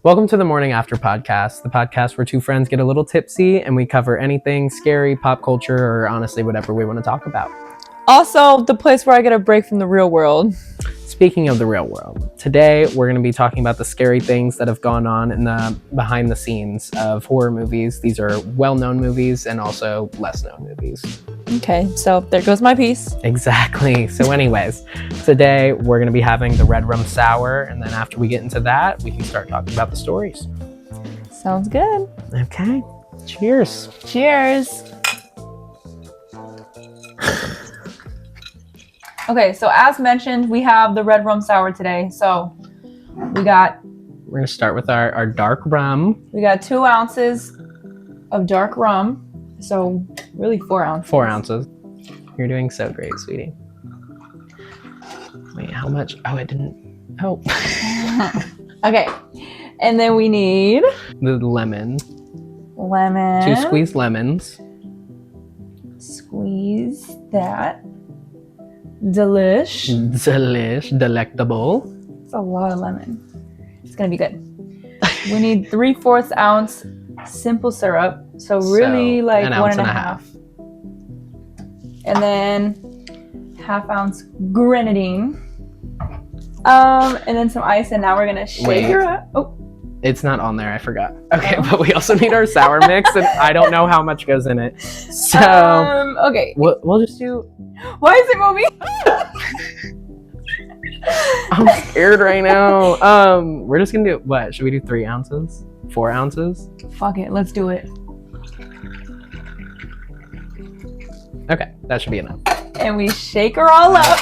Welcome to the Mourning After podcast, the podcast where two friends get a little tipsy and we cover anything scary, pop culture, or honestly whatever we want to talk about. Also, the place where I get a break from the real world. Speaking of the real world, today we're going to be talking about the scary things that have gone on in the behind the scenes of horror movies. These are well-known movies and also less-known movies. Okay, so there goes my piece. Exactly. So anyways, today we're going to be having the red rum sour, and then after we get into that, we can start talking about the stories. Sounds good. Okay. Cheers. Cheers. Okay, so as mentioned, we have the red rum sour today. So we're going to start with our dark rum. We got 2 ounces of dark rum. So really 4 ounces. 4 ounces. You're doing so great, sweetie. Wait, how much? Oh, it didn't. Oh. Okay. And then we need the lemon. 2 squeezed lemons. Squeeze that. Delectable. It's a lot of lemon. It's gonna be good. We need 3/4 ounce simple syrup. So really like 1.5. And then 1/2 ounce grenadine. And then some ice, and now we're gonna shake her up. Oh. It's not on there, I forgot. Okay, but we also need our sour mix, and I don't know how much goes in it. So okay. We'll just do. Why is it moving? I'm scared right now. We're just gonna do what? Should we do 3 ounces? 4 ounces? Fuck it, let's do it. Okay, that should be enough. And we shake her all up.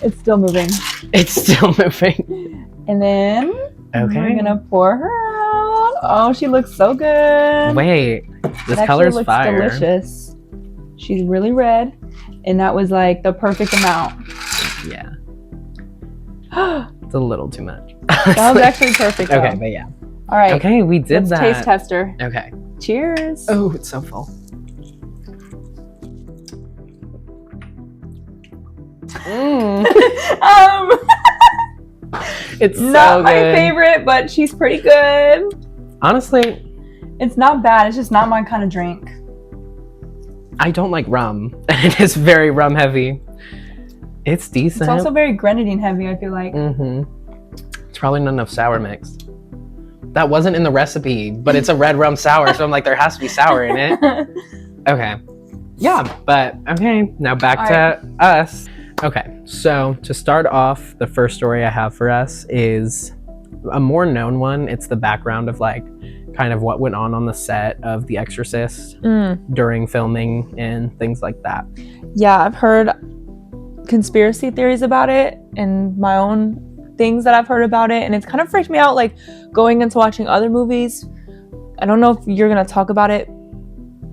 It's still moving. It's still moving. And then we're gonna pour her out. Oh, she looks so good. Wait, this color is fire. Delicious. She's really red, and that was like the perfect amount. Yeah. It's a little too much. That was actually perfect. Though. Okay, but yeah. All right. Okay, we did that. Taste tester. Okay. Cheers. Oh, it's so full. It's not so my good. favorite, but she's pretty good. Honestly, it's not bad. It's just not my kind of drink. I don't like rum, and it is very rum heavy. It's decent. It's also very grenadine heavy, I feel like. It's probably not enough sour mix. That wasn't in the recipe, but it's a red rum sour, so I'm like, there has to be sour in it. Okay. Yeah, but okay, now back to us. Okay, so to start off, the first story I have for us is a more known one. It's the background of like kind of what went on the set of The Exorcist during filming and things like that. Yeah, I've heard conspiracy theories about it and my own things that I've heard about it, and it's kind of freaked me out like going into watching other movies. I don't know if you're gonna talk about it,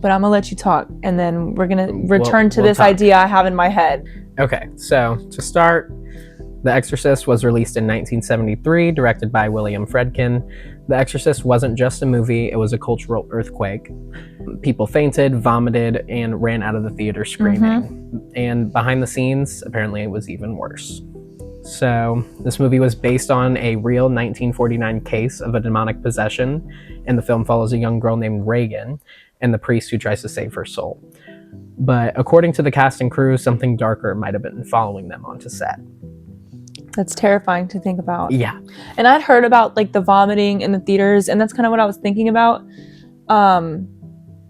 but I'm gonna let you talk, and then we're gonna return to this idea I have in my head. Okay, so to start, The Exorcist was released in 1973, directed by William Friedkin. The Exorcist wasn't just a movie, it was a cultural earthquake. People fainted, vomited, and ran out of the theater screaming. And behind the scenes, apparently it was even worse. So this movie was based on a real 1949 case of a demonic possession, and the film follows a young girl named Reagan and the priest who tries to save her soul. But according to the cast and crew, something darker might have been following them onto set. That's terrifying to think about. Yeah. And I'd heard about like the vomiting in the theaters, and that's kind of what I was thinking about.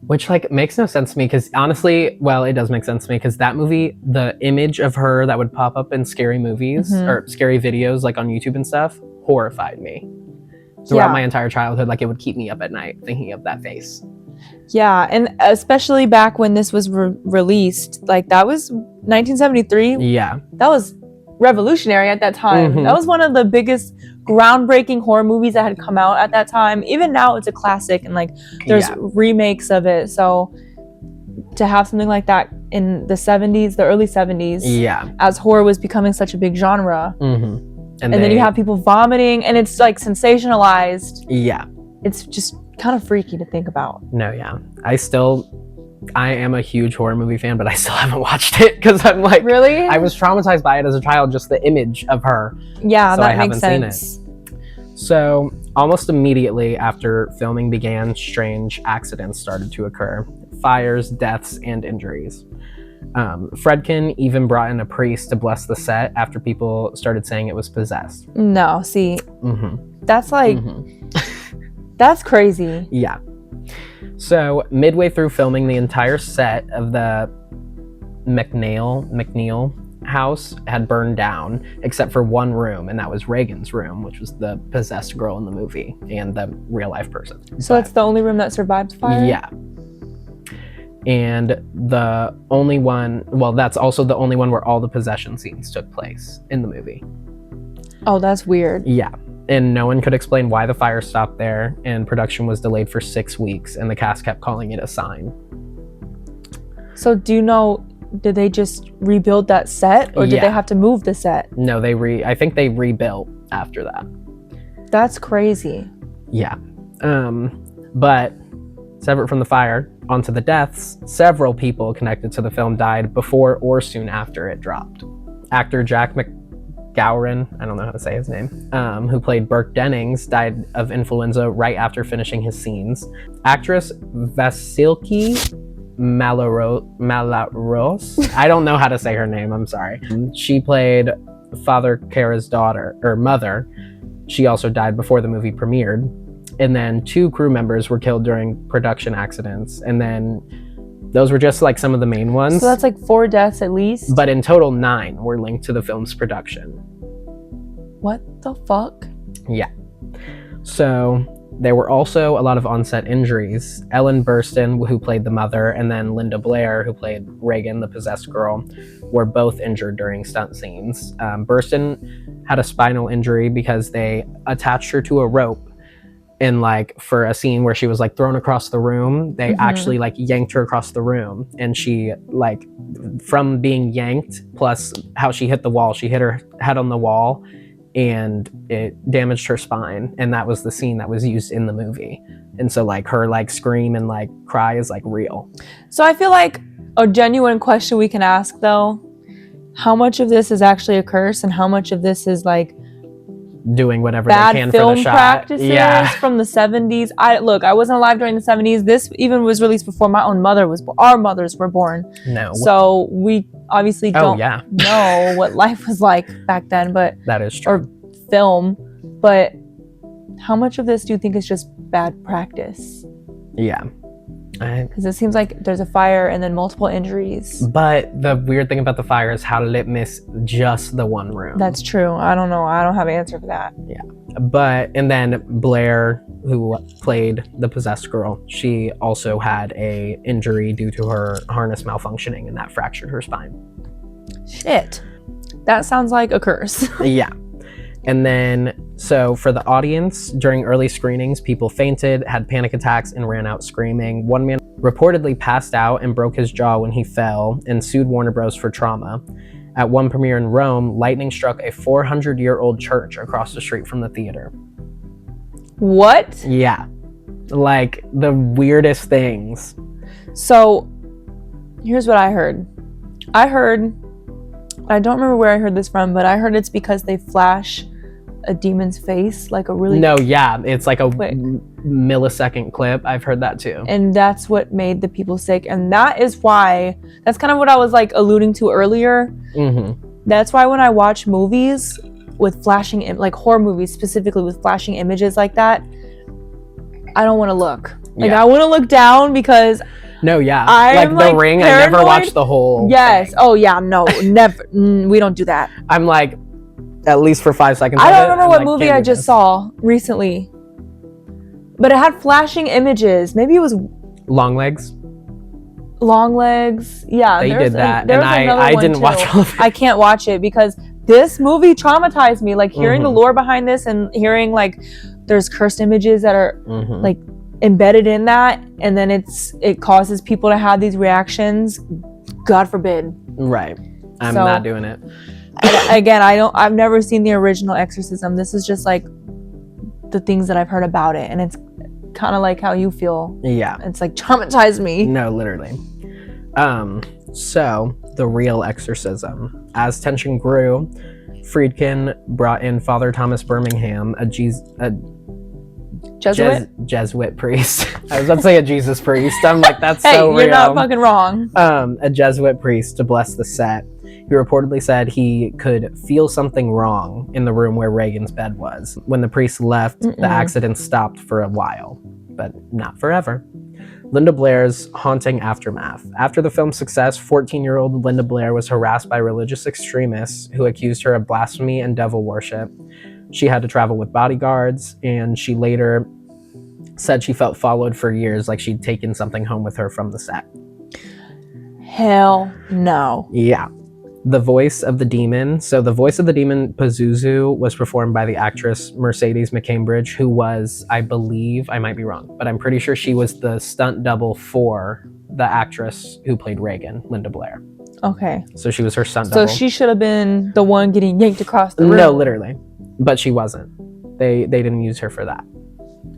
Which like makes no sense to me, because honestly, well, it does make sense to me, because that movie, the image of her that would pop up in scary movies or scary videos like on YouTube and stuff, horrified me. Throughout my entire childhood, like it would keep me up at night thinking of that face. Yeah, and especially back when this was released, like that was 1973. Yeah. That was revolutionary at that time. That was one of the biggest groundbreaking horror movies that had come out at that time. Even now it's a classic, and like there's remakes of it. So to have something like that in the 70s, the early 70s, as horror was becoming such a big genre. And then you have people vomiting, and it's like sensationalized. Yeah. It's just kind of freaky to think about. No, yeah. I still I am a huge horror movie fan, but I still haven't watched it because I'm like, Really? I was traumatized by it as a child, just the image of her. Yeah, So that I makes haven't sense. seen it. So almost immediately after filming began, strange accidents started to occur. Fires, deaths, and injuries. Fredkin even brought in a priest to bless the set after people started saying it was possessed. No, see, Mm-hmm. that's like, that's crazy. Yeah. So midway through filming, the entire set of the McNeil house had burned down, except for one room, and that was Reagan's room, which was the possessed girl in the movie and the real life person. So it's the only room that survived the fire? Yeah. And the only one, well, that's also the only one where all the possession scenes took place in the movie. Oh, that's weird. Yeah. And no one could explain why the fire stopped there, and production was delayed for 6 weeks, and the cast kept calling it a sign. So do you know, did they just rebuild that set, or did they have to move the set? No, I think they rebuilt after that. That's crazy. Yeah. But separate from the fire, onto the deaths, several people connected to the film died before or soon after it dropped. Actor Jack McGowan, I don't know how to say his name, who played Burke Dennings, died of influenza right after finishing his scenes. Actress Vasiliki Malaros, I don't know how to say her name, I'm sorry. She played Father Kara's mother. She also died before the movie premiered. And then 2 crew members were killed during production accidents. And then those were just like some of the main ones. So that's like 4 deaths at least? But in total, 9 were linked to the film's production. What the fuck? Yeah. So there were also a lot of on-set injuries. Ellen Burstyn, who played the mother, and then Linda Blair, who played Reagan, the possessed girl, were both injured during stunt scenes. Burstyn had a spinal injury because they attached her to a rope. And like for a scene where she was like thrown across the room, they actually like yanked her across the room, and she like, from being yanked plus how she hit the wall, she hit her head on the wall and it damaged her spine, and that was the scene that was used in the movie. And so like her like scream and like cry is like real. So I feel like a genuine question we can ask though, how much of this is actually a curse and how much of this is like doing whatever bad they can film for the shot. Practices from the 70s. I wasn't alive during the 70s. This even was released before my own mother was born. Our mothers were born. No. So we obviously don't know what life was like back then, but that is true. or film. But how much of this do you think is just bad practice? Yeah. Because it seems like there's a fire and then multiple injuries. But the weird thing about the fire is how did it miss just the one room? That's true. I don't know. I don't have an answer for that. Yeah. And then Blair, who played the possessed girl, she also had a injury due to her harness malfunctioning, and that fractured her spine. Shit. That sounds like a curse. Yeah. And then, so for the audience, during early screenings, people fainted, had panic attacks, and ran out screaming. One man reportedly passed out and broke his jaw when he fell and sued Warner Bros. For trauma. At one premiere in Rome, lightning struck a 400-year-old church across the street from the theater. What? Yeah. Like, the weirdest things. So, here's what I heard. I don't remember where I heard this from, but I heard it's because they flash a demon's face, like a really... No, yeah, it's like a millisecond clip. I've heard that too. And that's what made the people sick. And that is why, that's kind of what I was like alluding to earlier. Mm-hmm. That's why when I watch movies with flashing, like horror movies specifically with flashing images like that, I don't want to look. Like I want to look down because... No, yeah. I'm like The Ring, paranoid. I never watched the whole thing. Oh, yeah, no, never. We don't do that. I'm like, at least for 5 seconds. I don't remember what movie I just saw recently. But it had flashing images. Maybe it was... Longlegs. Yeah. They did that. And I didn't watch all of it. I can't watch it because this movie traumatized me. Like hearing the lore behind this and hearing like there's cursed images that are like embedded in that, and then it causes people to have these reactions. God forbid. Right. I'm not doing it. Again, I've never seen the original Exorcism. This is just like the things that I've heard about it, and it's kind of like how you feel. Yeah. It's like traumatized me. No, literally. So the real exorcism. As tension grew, Friedkin brought in Father Thomas Birmingham, a Jesuit priest. I was about to say a Jesus priest. I'm like, that's hey, so real. You're not fucking wrong. A Jesuit priest to bless the set. He reportedly said he could feel something wrong in the room where Reagan's bed was. When the priest left, the accident stopped for a while, but not forever. Linda Blair's haunting aftermath. After the film's success, 14-year-old Linda Blair was harassed by religious extremists who accused her of blasphemy and devil worship. She had to travel with bodyguards, and she later said she felt followed for years, like she'd taken something home with her from the set. Hell no. Yeah. The voice of the demon. So the voice of the demon, Pazuzu, was performed by the actress Mercedes McCambridge, who was, I believe, I might be wrong, but I'm pretty sure she was the stunt double for the actress who played Reagan, Linda Blair. Okay. So she was her stunt double. So she should have been the one getting yanked across the room. No, literally. But she wasn't. They didn't use her for that.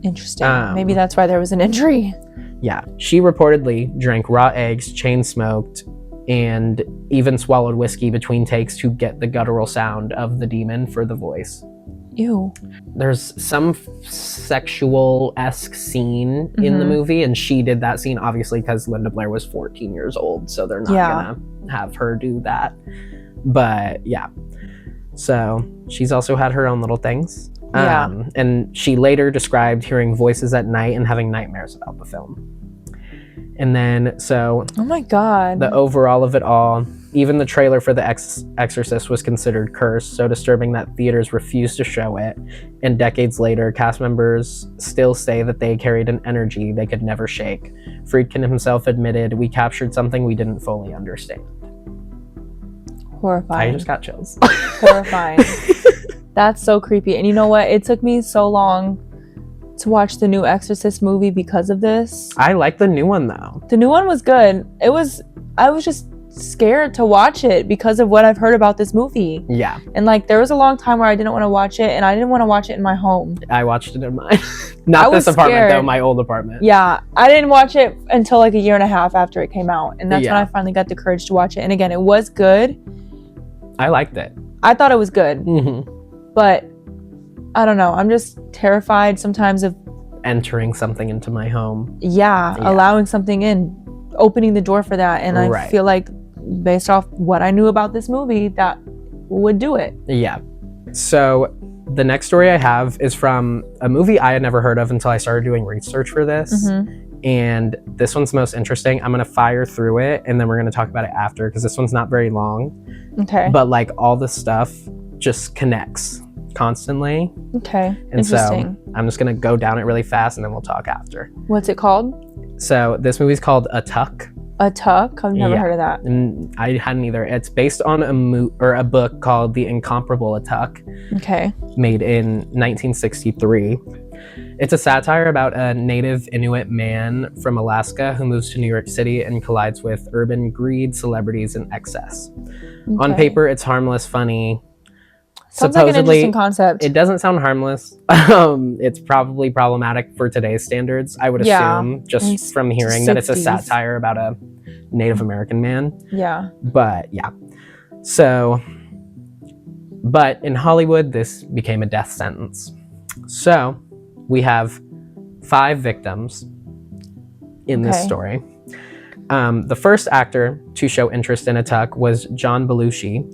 Interesting. Maybe that's why there was an injury. Yeah. She reportedly drank raw eggs, chain smoked, and even swallowed whiskey between takes to get the guttural sound of the demon for the voice. Ew. There's some sexual-esque scene in the movie, and she did that scene obviously because Linda Blair was 14 years old, so they're not gonna have her do that. But yeah. So she's also had her own little things. And she later described hearing voices at night and having nightmares about the film. And then, so... Oh my God. The overall of it all, even the trailer for The Exorcist was considered cursed, so disturbing that theaters refused to show it. And decades later, cast members still say that they carried an energy they could never shake. Friedkin himself admitted, "We captured something we didn't fully understand." Horrifying. I just got chills. Horrifying. That's so creepy. And you know what? It took me so long to watch the new Exorcist movie because of this. I like the new one though. The new one was good. I was just scared to watch it because of what I've heard about this movie. Yeah. And like there was a long time where I didn't want to watch it, and I didn't want to watch it in my home. I watched it in mine. Not this apartment scared. though, my old apartment. Yeah. I didn't watch it until like a year and a half after it came out. And that's when I finally got the courage to watch it. And again, it was good. I liked it. I thought it was good. But I don't know. I'm just terrified sometimes of entering something into my home. Yeah, allowing something in, opening the door for that. And I feel like based off what I knew about this movie, that would do it. Yeah. So the next story I have is from a movie I had never heard of until I started doing research for this. And this one's most interesting. I'm going to fire through it and then we're going to talk about it after because this one's not very long. Okay. But like all the stuff just connects constantly. Okay. And so I'm just gonna go down it really fast and then we'll talk after. What's it called? So this movie's called Atuk. Atuk? I've never heard of that. And I hadn't either. It's based on a book called The Incomparable Atuk. Okay. Made in 1963. It's a satire about a native Inuit man from Alaska who moves to New York City and collides with urban greed, celebrities, and excess. Okay. On paper, it's harmless, funny. Sounds like an interesting concept. It doesn't sound harmless. It's probably problematic for today's standards, I would assume, just from hearing 60s. That it's a satire about a Native American man. Yeah. But yeah. So, but in Hollywood, this became a death sentence. So, we have 5 victims in this story. The first actor to show interest in Atuk was John Belushi,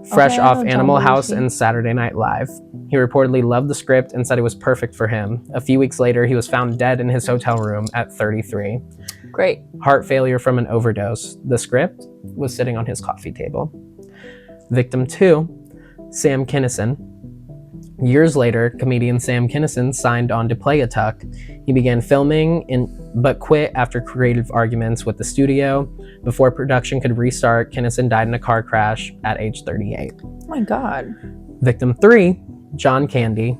fresh off Animal House and Saturday Night Live. He reportedly loved the script and said it was perfect for him. A few weeks later, he was found dead in his hotel room at 33. Great. Heart failure from an overdose. The script was sitting on his coffee table. Victim 2, Sam Kinison. Years later, comedian Sam Kinison signed on to play Atuk. He began filming but quit after creative arguments with the studio. Before production could restart, Kinison died in a car crash at age 38. Oh my God. Victim 3, John Candy.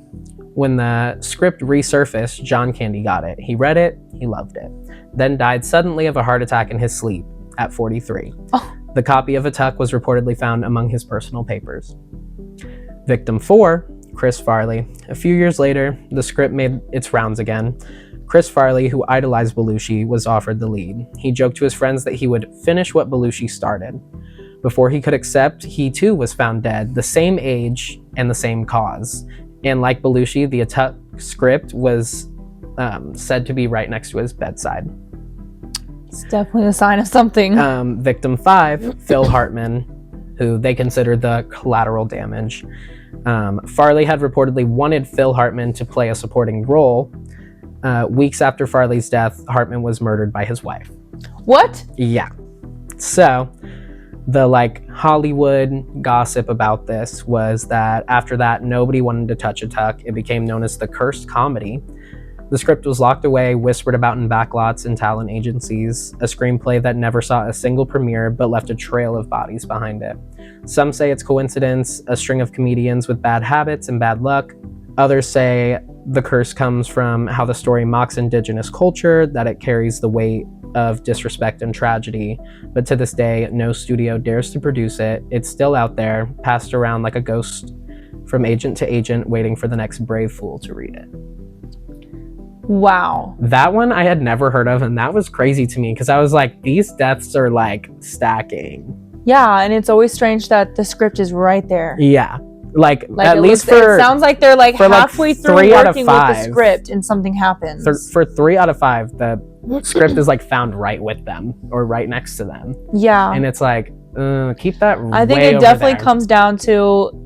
When the script resurfaced, John Candy got it. He read it, he loved it, then died suddenly of a heart attack in his sleep at 43. Oh. The copy of Atuk was reportedly found among his personal papers. Victim 4, Chris Farley. A few years later, the script made its rounds again. Chris Farley, who idolized Belushi, was offered the lead. He joked to his friends that he would finish what Belushi started. Before he could accept, he too was found dead, the same age and the same cause. And like Belushi, the Atuk script was said to be right next to his bedside. It's definitely a sign of something. Victim 5, Phil Hartman, who they considered the collateral damage. Farley had reportedly wanted Phil Hartman to play a supporting role. Weeks after Farley's death, Hartman was murdered by his wife. What? Yeah. So, the Hollywood gossip about this was that after that, nobody wanted to touch Atuk. It became known as the cursed comedy. The script was locked away, whispered about in backlots and talent agencies, a screenplay that never saw a single premiere but left a trail of bodies behind it. Some say it's coincidence, a string of comedians with bad habits and bad luck. Others say the curse comes from how the story mocks indigenous culture, that it carries the weight of disrespect and tragedy. But to this day, no studio dares to produce it. It's still out there, passed around like a ghost from agent to agent, waiting for the next brave fool to read it. Wow. That one I had never heard of, and that was crazy to me because I was like, these deaths are stacking. Yeah, and it's always strange that the script is right there. Yeah. At least it sounds like they're halfway through working with the script and something happens. For 3 out of 5, the script is found right with them or right next to them. Yeah. And it's keep that I think it definitely comes down to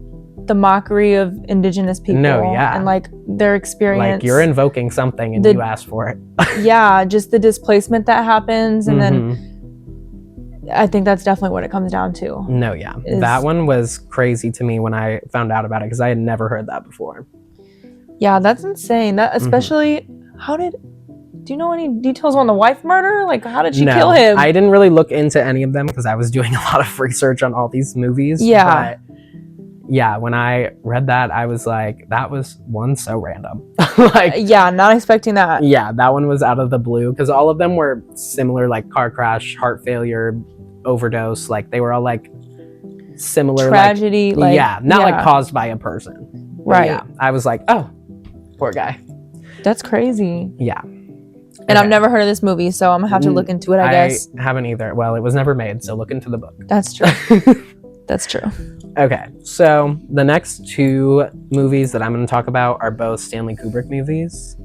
the mockery of indigenous people. No, yeah. And their experience. You're invoking something and you asked for it. Yeah, just the displacement that happens, and then I think that's definitely what it comes down to. No, yeah. That one was crazy to me when I found out about it because I had never heard that before. Yeah, that's insane. That especially, do you know any details on the wife murder? How did she kill him? I didn't really look into any of them because I was doing a lot of research on all these movies. Yeah. But yeah, when I read that, I was like, that was one so random. Yeah, not expecting that. Yeah, that one was out of the blue because all of them were similar, car crash, heart failure, overdose. They were all similar. Tragedy. Not caused by a person. Right. Yeah, I was like, oh, poor guy. That's crazy. Yeah. And I've never heard of this movie, so I'm gonna have to look into it, I guess. I haven't either. Well, it was never made, so look into the book. That's true. That's true. Okay, so the next 2 movies that I'm going to talk about are both Stanley Kubrick movies.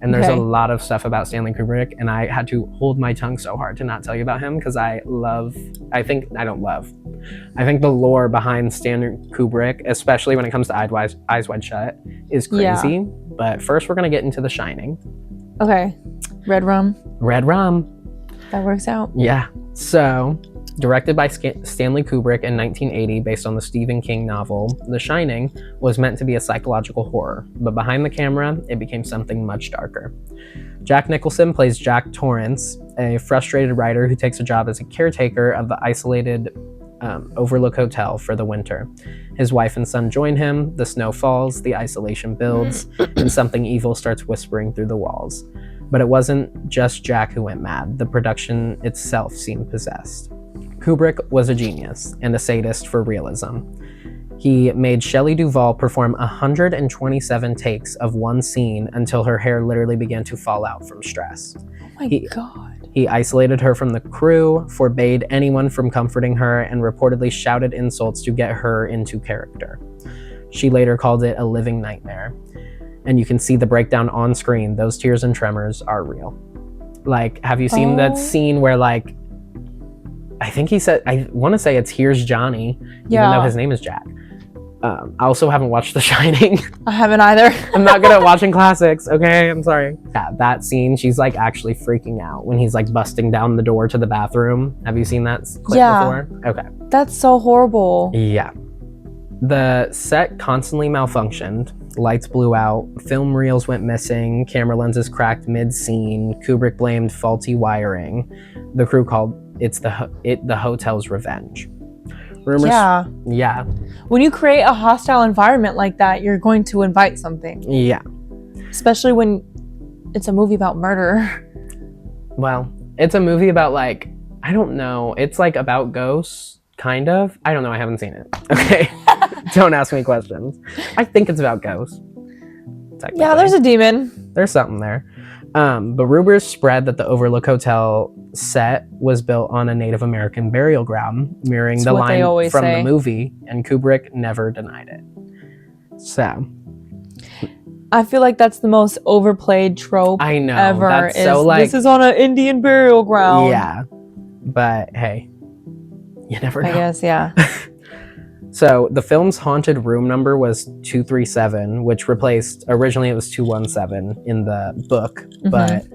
And there's a lot of stuff about Stanley Kubrick, and I had to hold my tongue so hard to not tell you about him because I think the lore behind Stanley Kubrick, especially when it comes to Eyes Wide Shut, is crazy. Yeah. But first we're going to get into The Shining. Okay. Red rum. That works out. Yeah. So, directed by Stanley Kubrick in 1980 based on the Stephen King novel, The Shining was meant to be a psychological horror, but behind the camera, it became something much darker. Jack Nicholson plays Jack Torrance, a frustrated writer who takes a job as a caretaker of the isolated Overlook Hotel for the winter. His wife and son join him, the snow falls, the isolation builds, and something evil starts whispering through the walls. But it wasn't just Jack who went mad. The production itself seemed possessed. Kubrick was a genius and a sadist for realism. He made Shelley Duvall perform 127 takes of one scene until her hair literally began to fall out from stress. Oh my God. He isolated her from the crew, forbade anyone from comforting her, and reportedly shouted insults to get her into character. She later called it a living nightmare. And you can see the breakdown on screen. Those tears and tremors are real. Have you seen that scene where I think he said, I want to say it's Here's Johnny, even though his name is Jack. I also haven't watched The Shining. I haven't either. I'm not good at watching classics, okay? I'm sorry. Yeah, that scene, she's actually freaking out when he's busting down the door to the bathroom. Have you seen that clip before? Okay. That's so horrible. Yeah. The set constantly malfunctioned. Lights blew out, film reels went missing, camera lenses cracked mid-scene. Kubrick blamed faulty wiring. The crew called it the hotel's revenge. Rumors. Yeah. When you create a hostile environment like that, you're going to invite something. Yeah. Especially when it's a movie about murder. Well, it's a movie about I don't know. It's about ghosts, kind of. I don't know. I haven't seen it. Okay. Don't ask me questions. I think it's about ghosts. Yeah, there's a demon. There's something there. But rumors spread that the Overlook Hotel set was built on a Native American burial ground, mirroring the line from the movie, and Kubrick never denied it. So, I feel like that's the most overplayed trope I know, ever. that's so, like, this is on an Indian burial ground. Yeah, but hey, you never know. I guess, yeah. So the film's haunted room number was 237, which replaced, originally it was 217 in the book, but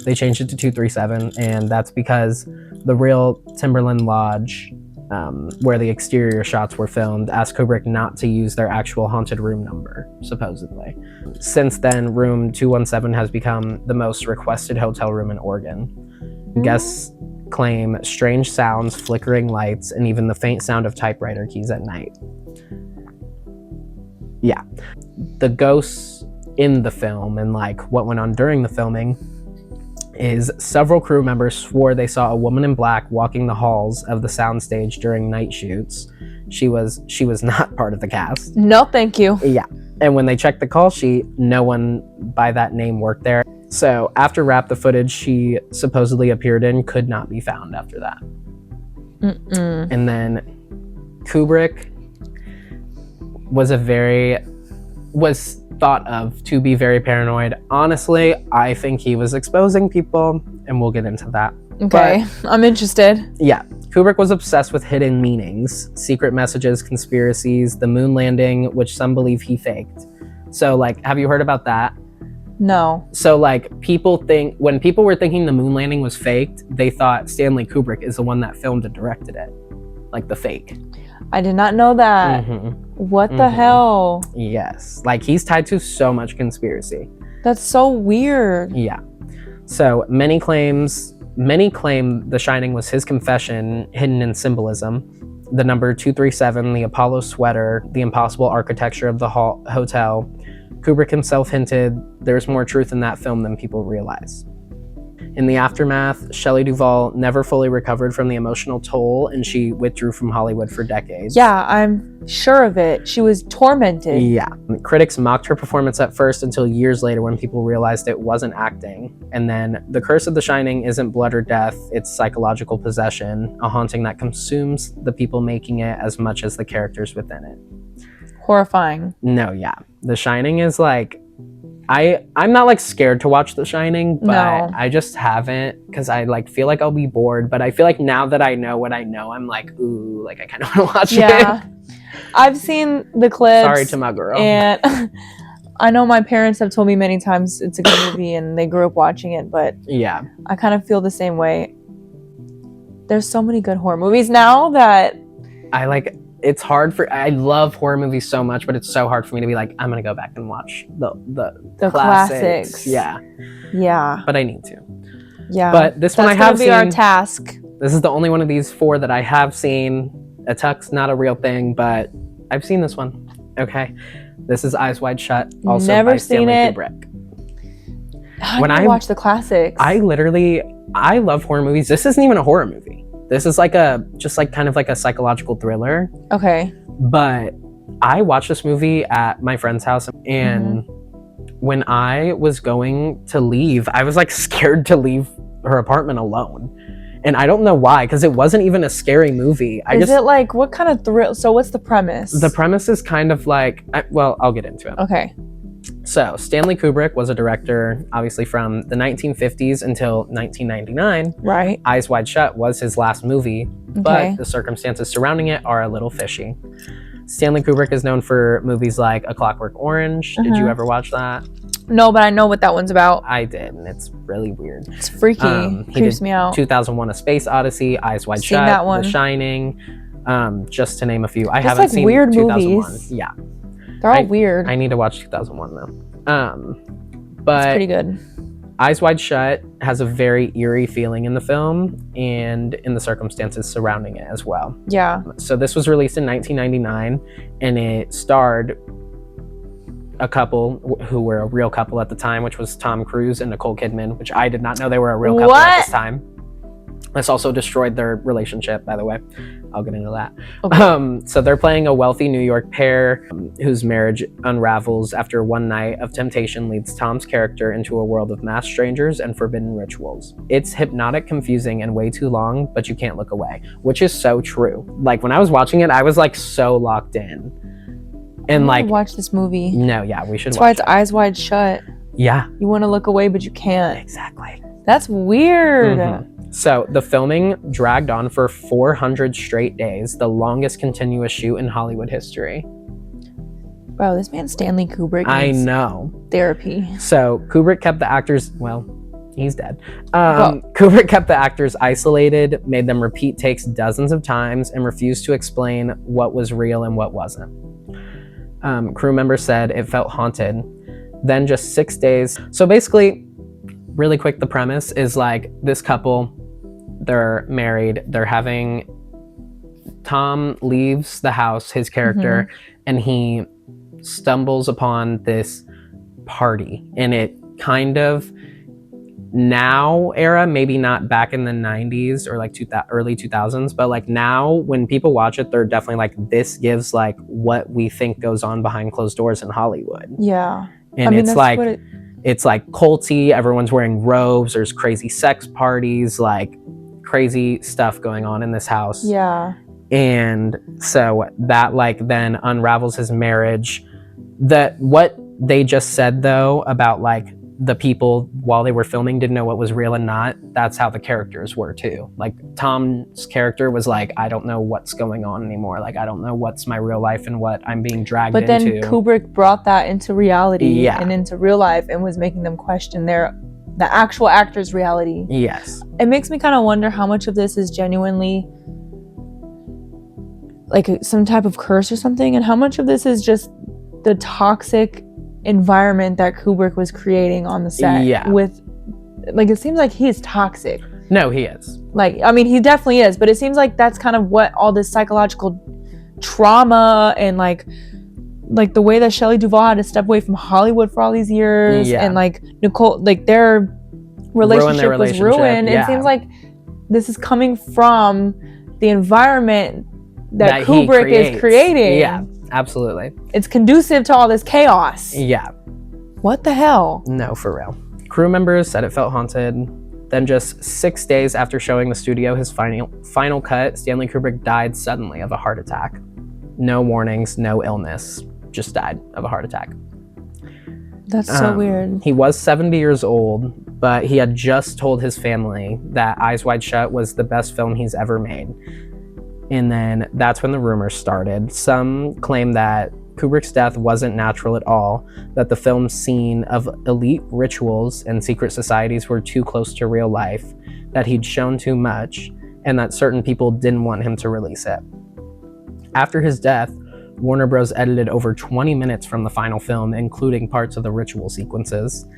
they changed it to 237, and that's because the real Timberland Lodge, where the exterior shots were filmed, asked Kubrick not to use their actual haunted room number, supposedly. Since then, room 217 has become the most requested hotel room in Oregon. Guests claim strange sounds, flickering lights, and even the faint sound of typewriter keys at night. Yeah. The ghosts in the film and like what went on during the filming is several crew members swore they saw a woman in black walking the halls of the soundstage during night shoots. She was not part of the cast. No, thank you. Yeah. And when they checked the call sheet, no one by that name worked there. So after Wrap, the footage she supposedly appeared in could not be found after that. And then Kubrick was thought of to be very paranoid. Honestly, I think he was exposing people, and we'll get into that. Okay, but, I'm interested. Yeah, Kubrick was obsessed with hidden meanings, secret messages, conspiracies, the moon landing, which some believe he faked. So, like, have you heard about that? No. So, like, when people were thinking the moon landing was faked, they thought Stanley Kubrick is the one that filmed and directed it. Like, the fake. I did not know that. What the hell? Yes. Like, he's tied to so much conspiracy. That's so weird. Yeah. So, many claim The Shining was his confession hidden in symbolism. The number 237, the Apollo sweater, the impossible architecture of the hotel. Kubrick himself hinted there's more truth in that film than people realize. In the aftermath, Shelley Duvall never fully recovered from the emotional toll, and she withdrew from Hollywood for decades. Yeah, I'm sure of it. She was tormented. Yeah. Critics mocked her performance at first until years later when people realized it wasn't acting. And then the curse of The Shining isn't blood or death, it's psychological possession, a haunting that consumes the people making it as much as the characters within it. Horrifying. No, yeah. The Shining is like, I'm not like scared to watch The Shining, but no. I just haven't because I like feel like I'll be bored. But I feel like now that I know what I know, I'm like, ooh, like I kind of want to watch it. Yeah, I've seen the clips. Sorry to my girl. And I know my parents have told me many times it's a good movie and they grew up watching it, but yeah, I kind of feel the same way. There's so many good horror movies now that I like. It's hard I love horror movies so much, but it's so hard for me to be like, I'm gonna go back and watch the classics. Yeah. But I need to. Yeah. But this one I have seen. That's gonna be our task. This is the only one of these four that I have seen. Atuk's not a real thing, but I've seen this one. Okay. This is Eyes Wide Shut. Also Never by seen Stanley it. Kubrick. When I watch the classics, I love horror movies. This isn't even a horror movie. This is like kind of like a psychological thriller. Okay. But I watched this movie at my friend's house, and when I was going to leave, I was like scared to leave her apartment alone. And I don't know why, because it wasn't even a scary movie. Is it like, what kind of thrill? So what's the premise? The premise is kind of like, I'll get into it. Okay. So, Stanley Kubrick was a director, obviously from the 1950s until 1999. Right. Eyes Wide Shut was his last movie, but the circumstances surrounding it are a little fishy. Stanley Kubrick is known for movies like A Clockwork Orange. Did you ever watch that? No, but I know what that one's about. I did, and it's really weird. It's freaky. Creeps me out. 2001: A Space Odyssey, Eyes Wide Shut, that one. The Shining, just to name a few. I Just haven't seen weird 2001. Movies. Yeah. They're all weird. I need to watch 2001 though. But it's pretty good. Eyes Wide Shut has a very eerie feeling in the film and in the circumstances surrounding it as well. Yeah. So this was released in 1999, and it starred a couple who were a real couple at the time, which was Tom Cruise and Nicole Kidman, which I did not know they were a real couple at this time. This also destroyed their relationship, by the way. I'll get into that. Okay. So they're playing a wealthy New York pair whose marriage unravels after one night of temptation leads Tom's character into a world of masked strangers and forbidden rituals. It's hypnotic, confusing, and way too long, but you can't look away, which is so true. Like, when I was watching it, I was like so locked in. And like, watch this movie. No, yeah, we should. That's why it's Eyes Wide Shut. Yeah. You want to look away, but you can't. Exactly. That's weird. Mm-hmm. So the filming dragged on for 400 straight days, the longest continuous shoot in Hollywood history. Bro, this man Stanley Kubrick I needs know. therapy. So Kubrick kept the actors, well, he's dead. Kubrick kept the actors isolated, made them repeat takes dozens of times, and refused to explain what was real and what wasn't. Crew members said it felt haunted. Then just 6 days. So basically, really quick, the premise is like this couple, they're married, they're having, Tom leaves the house, his character, and he stumbles upon this party, and it kind of now era, maybe not back in the 90s or like early 2000s, but like now when people watch it, they're definitely like, this gives like what we think goes on behind closed doors in Hollywood. Yeah. And it's like, it's like culty, everyone's wearing robes, there's crazy sex parties, like crazy stuff going on in this house. Yeah. And so that like then unravels his marriage. That what they just said though about like the people while they were filming didn't know what was real and not, that's how the characters were too. Like Tom's character was like, I don't know what's going on anymore, like I don't know what's my real life and what I'm being dragged into. But then Kubrick brought that into reality and into real life and was making them question the actual actor's reality. Yes. It makes me kind of wonder how much of this is genuinely like some type of curse or something, and how much of this is just the toxic environment that Kubrick was creating on the set. Yeah. With, like, it seems like he's toxic. No, he is. Like, I mean, he definitely is, but it seems like that's kind of what all this psychological trauma and like the way that Shelley Duvall had to step away from Hollywood for all these years, and like Nicole, like their relationship was ruined. It seems like this is coming from the environment that Kubrick is creating. Yeah, absolutely. It's conducive to all this chaos. Yeah. What the hell? No, for real. Crew members said it felt haunted. Then just 6 days after showing the studio his final cut, Stanley Kubrick died suddenly of a heart attack. No warnings, no illness. Just died of a heart attack. That's so weird. He was 70 years old, but he had just told his family that Eyes Wide Shut was the best film he's ever made. And then that's when the rumors started. Some claim that Kubrick's death wasn't natural at all, that the film's scene of elite rituals and secret societies were too close to real life, that he'd shown too much, and that certain people didn't want him to release it. After his death, Warner Bros. Edited over 20 minutes from the final film, including parts of the ritual sequences,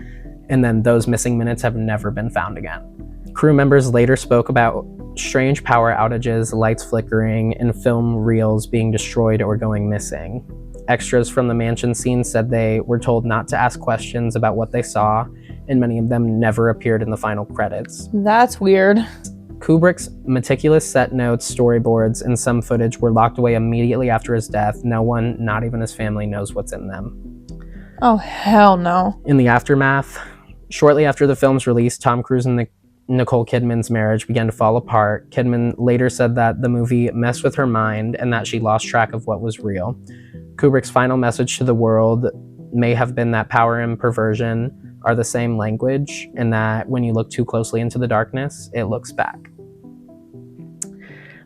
and then those missing minutes have never been found again. Crew members later spoke about strange power outages, lights flickering, and film reels being destroyed or going missing. Extras from the mansion scene said they were told not to ask questions about what they saw, and many of them never appeared in the final credits. That's weird. Kubrick's meticulous set notes, storyboards, and some footage were locked away immediately after his death. No one, not even his family, knows what's in them. Oh, hell no. In the aftermath, shortly after the film's release, Tom Cruise and Nicole Kidman's marriage began to fall apart. Kidman later said that the movie messed with her mind and that she lost track of what was real. Kubrick's final message to the world may have been that power and perversion are the same language, and that when you look too closely into the darkness, it looks back.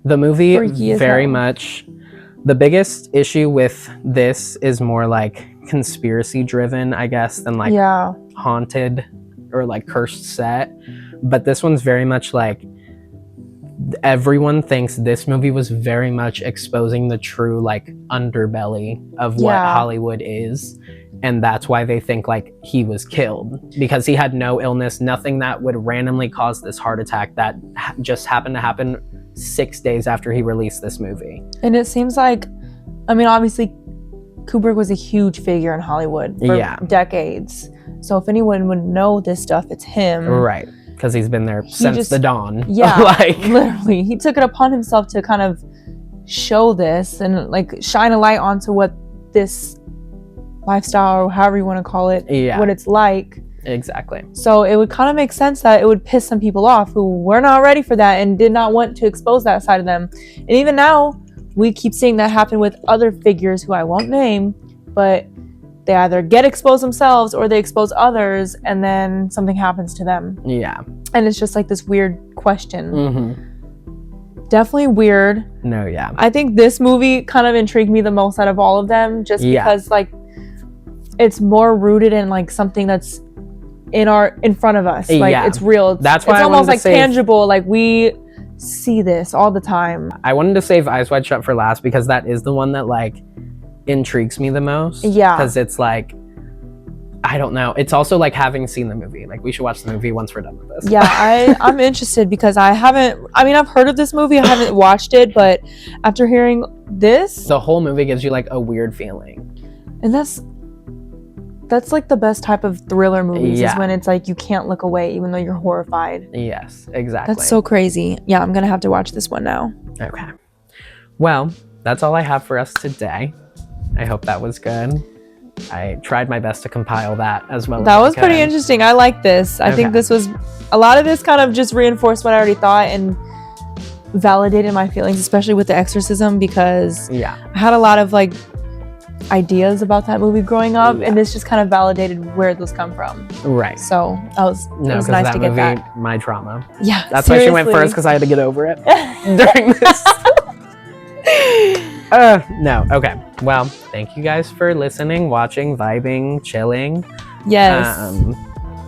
The movie very much, the biggest issue with this is more like conspiracy driven, I guess, than like haunted or like cursed set. But this one's very much like, everyone thinks this movie was very much exposing the true like underbelly of what Hollywood is, and that's why they think like he was killed, because he had no illness, nothing that would randomly cause this heart attack that just happened to happen 6 days after he released this movie. And it seems like, I mean, obviously Kubrick was a huge figure in Hollywood for decades, so if anyone would know this stuff, it's him. Right. because he's been there since the dawn. Yeah, like literally, he took it upon himself to kind of show this and like shine a light onto what this lifestyle, or however you want to call it, what it's like. Exactly. So it would kind of make sense that it would piss some people off who were not ready for that and did not want to expose that side of them. And even now, we keep seeing that happen with other figures who I won't name, but they either get exposed themselves or they expose others, and then something happens to them. Yeah. And it's just like this weird question. Mm-hmm. Definitely weird. No, yeah. I think this movie kind of intrigued me the most out of all of them, just because like it's more rooted in like something that's in front of us. Like it's real. That's why it's almost like tangible. Like we see this all the time. I wanted to save Eyes Wide Shut for last because that is the one that like intrigues me the most. Yeah. Because it's like, I don't know. It's also like having seen the movie. Like we should watch the movie once we're done with this. Yeah, I'm interested because I've heard of this movie. I haven't watched it, but after hearing this, the whole movie gives you like a weird feeling. And that's like the best type of thriller movies is when it's like you can't look away even though you're horrified. Yes, exactly. That's so crazy. Yeah, I'm gonna have to watch this one now. Okay. Well, that's all I have for us today. I hope that was good. I tried my best to compile that as well. That was pretty interesting. I like this. I think this was a lot of this kind of just reinforced what I already thought and validated my feelings, especially with the exorcism, because I had a lot of like ideas about that movie growing up, and this just kind of validated where those come from. Right. So it was nice to get that. My trauma. Yeah. That's why she went first, because I had to get over it during this. No. Okay. Well, thank you guys for listening, watching, vibing, chilling. Yes.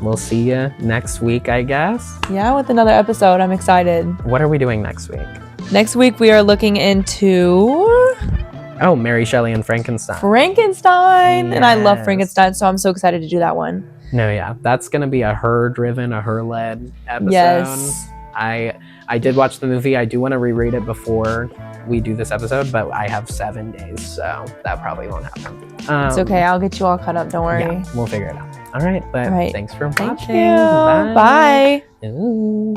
We'll see you next week, I guess. Yeah, with another episode. I'm excited. What are we doing next week? Next week we are looking into Mary Shelley and Frankenstein. Yes. And I love Frankenstein, so I'm so excited to do that one. No, yeah. That's going to be a her-driven, a her-led episode. Yes. I did watch the movie. I do want to reread it before we do this episode, but I have 7 days, so that probably won't happen. It's okay. I'll get you all caught up. Don't worry. Yeah, we'll figure it out. All right, but thanks for watching. Thank you. Bye. Ooh.